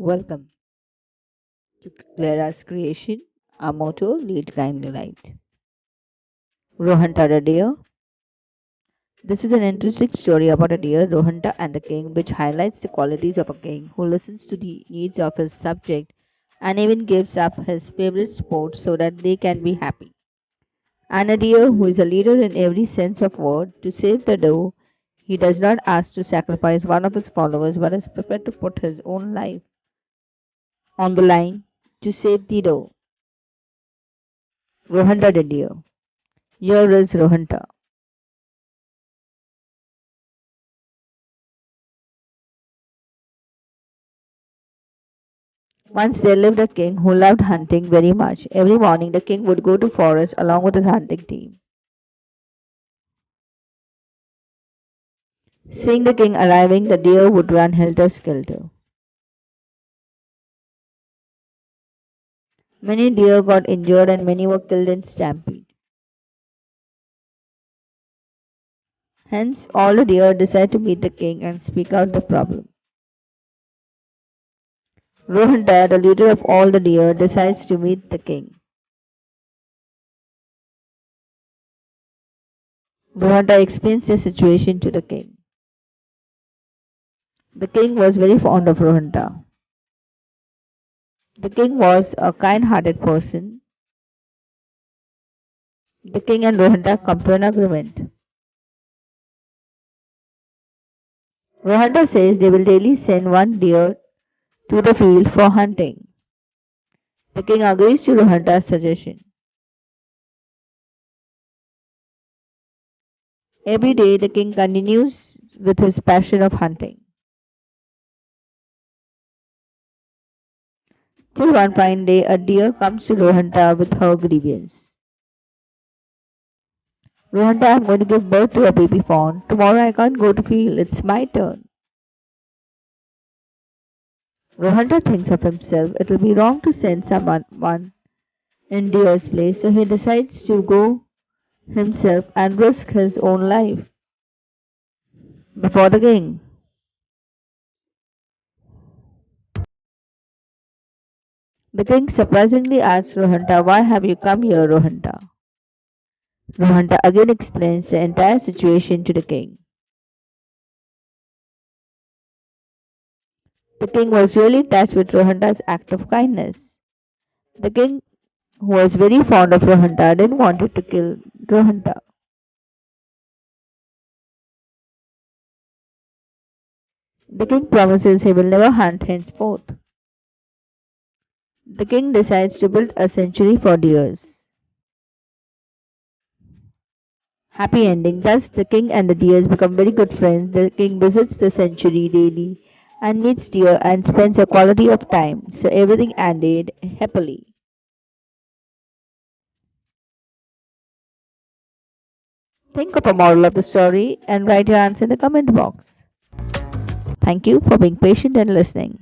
Welcome to Clara's creation. Our motto: lead kindly light. Rohanta the deer. This is an interesting story about a deer, Rohanta, and the king, which highlights the qualities of a king who listens to the needs of his subject and even gives up his favorite sport so that they can be happy. And a deer who is a leader in every sense of word. To save the doe, he does not ask to sacrifice one of his followers, but is prepared to put his own life on the line to save the doe. Rohanta the deer. Here is Rohanta. Once there lived a king who loved hunting very much. Every morning the king would go to forest along with his hunting team. Seeing the king arriving, the deer would run helter-skelter. Many deer got injured and many were killed in stampede. Hence, all the deer decide to meet the king and speak out the problem. Rohanta, the leader of all the deer, decides to meet the king. Rohanta explains the situation to the king. The king was very fond of Rohanta. The king was a kind-hearted person. The king and Rohanta come to an agreement. Rohanta says they will daily send one deer to the field for hunting. The king agrees to Rohanta's suggestion. Every day the king continues with his passion of hunting. Till one fine day a deer comes to Rohanta with her grievance. Rohanta, I'm going to give birth to a baby fawn. Tomorrow I can't go to field. It's my turn. Rohanta thinks of himself. It will be wrong to send someone in deer's place, so he decides to go himself and risk his own life before the king. The king surprisingly asks Rohanta, why have you come here, Rohanta? Rohanta again explains the entire situation to the king. The king was really touched with Rohanta's act of kindness. The king, who was very fond of Rohanta, didn't want to kill Rohanta. The king promises he will never hunt henceforth. The king decides to build a sanctuary for deers. Happy ending. Thus, the king and the deers become very good friends. The king visits the sanctuary daily and meets deer and spends a quality of time. So everything ended happily. Think of a moral of the story and write your answer in the comment box. Thank you for being patient and listening.